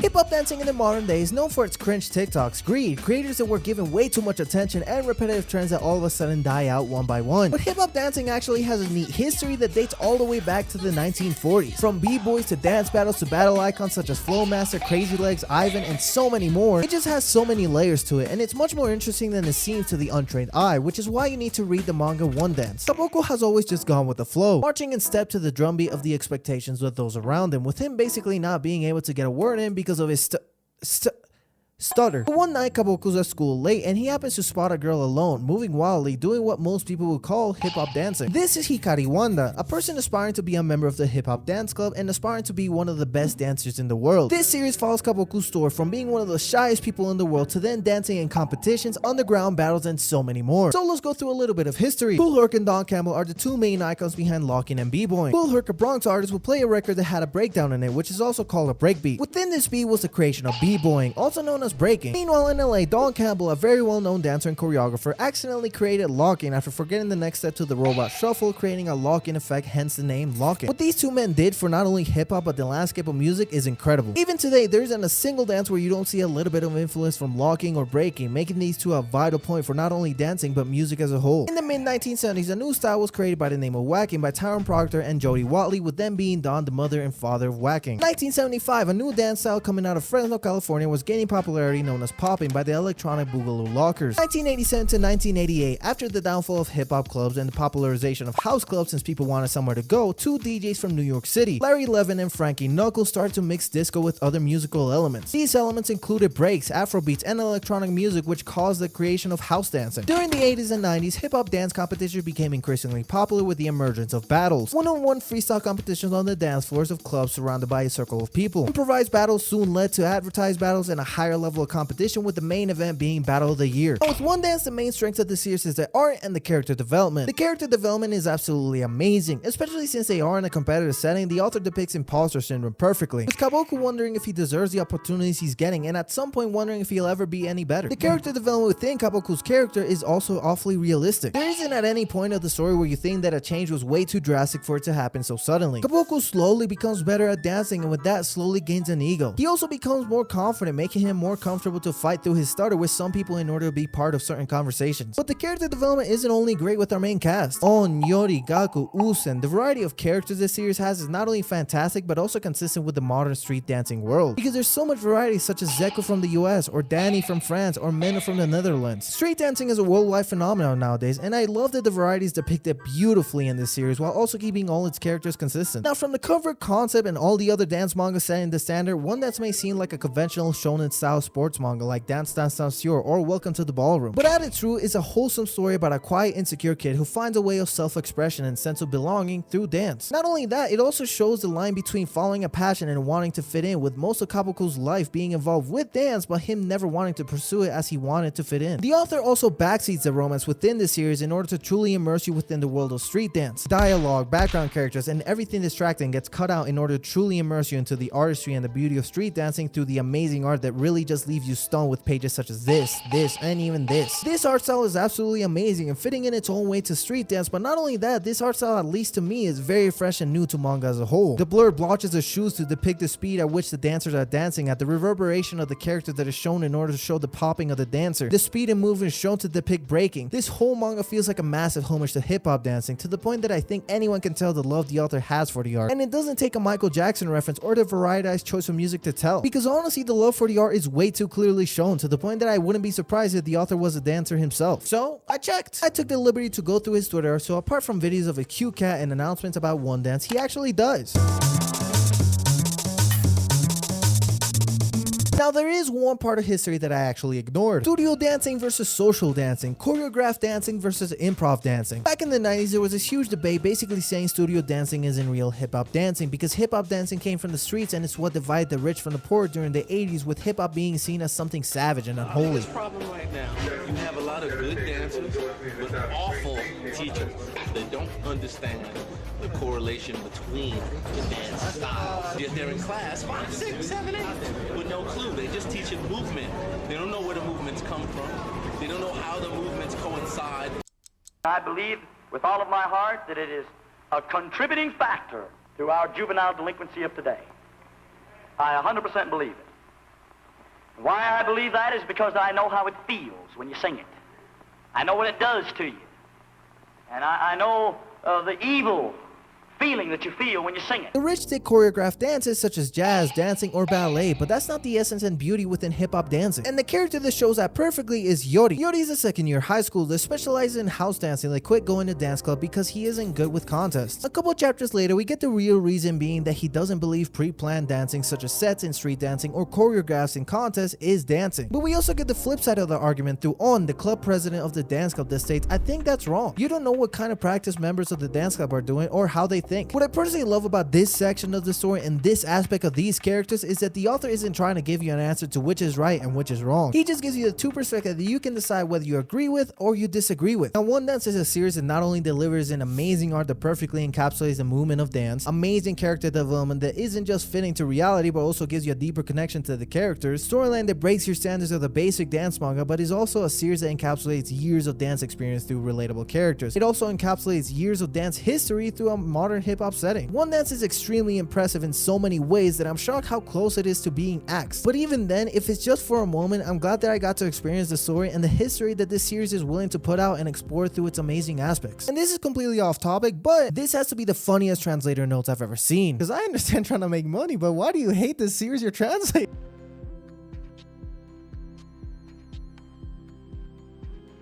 Hip-hop dancing in the modern day is known for its cringe TikToks, greed, creators that were given way too much attention, and repetitive trends that all of a sudden die out one by one. But hip-hop dancing actually has a neat history that dates all the way back to the 1940s. From b-boys to dance battles to battle icons such as Flowmaster, Crazy Legs, Ivan, and so many more, it just has so many layers to it, and it's much more interesting than it seems to the untrained eye, which is why you need to read the manga Wondance. Kaboko has always just gone with the flow, marching in step to the drumbeat of the expectations of those around him, with him basically not being able to get a word in because of his stutter. But one night, Kaboku's at school late and he happens to spot a girl alone, moving wildly, doing what most people would call hip-hop dancing. This is Hikari Wanda, a person aspiring to be a member of the hip-hop dance club and aspiring to be one of the best dancers in the world. This series follows Kaboku's story from being one of the shyest people in the world to then dancing in competitions, underground battles, and so many more. So let's go through a little bit of history. Kool Herc and Don Campbell are the two main icons behind locking and b-boying. Kool Herc, a Bronx artist, would play a record that had a breakdown in it, which is also called a breakbeat. Within this beat was the creation of b-boying, also known as breaking. Meanwhile, in LA, Don Campbell, a very well-known dancer and choreographer, accidentally created locking after forgetting the next step to the robot shuffle, creating a lock-in effect, hence the name locking. What these two men did for not only hip-hop but the landscape of music is incredible. Even today, there isn't a single dance where you don't see a little bit of influence from locking or breaking, making these two a vital point for not only dancing but music as a whole. In the mid-1970s, a new style was created by the name of whacking by Tyrone Proctor and Jody Watley, with them being Don, the mother and father of whacking. In 1975, a new dance style coming out of Fresno, California was gaining popularity, known as popping, by the electronic boogaloo lockers. 1987 to 1988, after the downfall of hip-hop clubs and the popularization of house clubs since people wanted somewhere to go, two DJs from New York City, Larry Levin and Frankie Knuckles, started to mix disco with other musical elements. These elements included breaks, afrobeats, and electronic music, which caused the creation of house dancing. During the 80s and 90s, hip-hop dance competitions became increasingly popular with the emergence of battles, one-on-one freestyle competitions on the dance floors of clubs surrounded by a circle of people. Improvised battles soon led to advertised battles and a higher level of competition, with the main event being Battle of the Year. Now, with Wondance, the main strength of the series is the art and the character development. The character development is absolutely amazing, especially since they are in a competitive setting. The author depicts imposter syndrome perfectly, with Kaboku wondering if he deserves the opportunities he's getting, and at some point wondering if he'll ever be any better. The character development within Kaboku's character is also awfully realistic. There isn't at any point of the story where you think that a change was way too drastic for it to happen so suddenly. Kaboku slowly becomes better at dancing, and with that slowly gains an ego. He also becomes more confident, making him more comfortable to fight through his stutter with some people in order to be part of certain conversations. But the character development isn't only great with our main cast. On, Yori, Gaku, Usen, the variety of characters this series has is not only fantastic but also consistent with the modern street dancing world, because there's so much variety, such as Zeko from the US, or Danny from France, or Mena from the Netherlands. Street dancing is a worldwide phenomenon nowadays, and I love that the variety is depicted beautifully in this series while also keeping all its characters consistent. Now, from the cover, concept, and all the other dance manga set in the standard, one that may seem like a conventional shonen style sports manga like Dance Dance Dance or Welcome to the Ballroom, but at its root is a wholesome story about a quiet, insecure kid who finds a way of self-expression and sense of belonging through dance. Not only that, it also shows the line between following a passion and wanting to fit in, with most of Kaboku's life being involved with dance but him never wanting to pursue it as he wanted to fit in. The author also backseats the romance within the series in order to truly immerse you within the world of street dance. Dialogue, background characters, and everything distracting gets cut out in order to truly immerse you into the artistry and the beauty of street dancing through the amazing art that really just leaves you stunned, with pages such as this, and even this. This art style is absolutely amazing and fitting in its own way to street dance, but not only that, this art style, at least to me, is very fresh and new to manga as a whole. The blurred blotches of shoes to depict the speed at which the dancers are dancing at, the reverberation of the character that is shown in order to show the popping of the dancer, the speed and movement shown to depict breaking. This whole manga feels like a massive homage to hip-hop dancing, to the point that I think anyone can tell the love the author has for the art. And it doesn't take a Michael Jackson reference or the varietized choice of music to tell, because honestly, the love for the art is way too clearly shown, to the point that I wouldn't be surprised if the author was a dancer himself. So I checked. I took the liberty to go through his Twitter, so apart from videos of a cute cat and announcements about Wondance, he actually does. Now, there is one part of history that I actually ignored. Studio dancing versus social dancing, choreographed dancing versus improv dancing. Back in the 90s, there was this huge debate basically saying studio dancing isn't real hip-hop dancing, because hip-hop dancing came from the streets and it's what divided the rich from the poor during the 80s, with hip-hop being seen as something savage and unholy. This problem right now, you have a lot of good dancers with awful teachers that don't understand the correlation between the dance styles. Yet they're in class 5, 6, 7, 8 with no clue. They just teach it movement. They don't know where the movements come from. They don't know how the movements coincide. I believe with all of my heart that it is a contributing factor to our juvenile delinquency of today. I 100% believe it. Why I believe that is because I know how it feels when you sing it. I know what it does to you. And I know the evil feeling that you feel when you sing it. The rich take choreographed dances such as jazz, dancing, or ballet, but that's not the essence and beauty within hip-hop dancing. And the character that shows that perfectly is Yori. Yori is a second-year high schooler that specializes in house dancing that quit going to dance club because he isn't good with contests. A couple chapters later, we get the real reason being that he doesn't believe pre-planned dancing such as sets in street dancing or choreographs in contests is dancing. But we also get the flip side of the argument through On, the club president of the dance club, that states, I think that's wrong. You don't know what kind of practice members of the dance club are doing or how they think. What I personally love about this section of the story and this aspect of these characters is that the author isn't trying to give you an answer to which is right and which is wrong. He just gives you the two perspectives that you can decide whether you agree with or you disagree with. Now, Wondance is a series that not only delivers an amazing art that perfectly encapsulates the movement of dance, amazing character development that isn't just fitting to reality but also gives you a deeper connection to the characters, storyline that breaks your standards of the basic dance manga but is also a series that encapsulates years of dance experience through relatable characters. It also encapsulates years of dance history through a modern hip-hop setting. Wondance is extremely impressive in so many ways that I'm shocked how close it is to being axed. But even then, if it's just for a moment, I'm glad that I got to experience the story and the history that this series is willing to put out and explore through its amazing aspects. And this is completely off topic, but this has to be the funniest translator notes I've ever seen. Because I understand trying to make money, but why do you hate this series you're translating?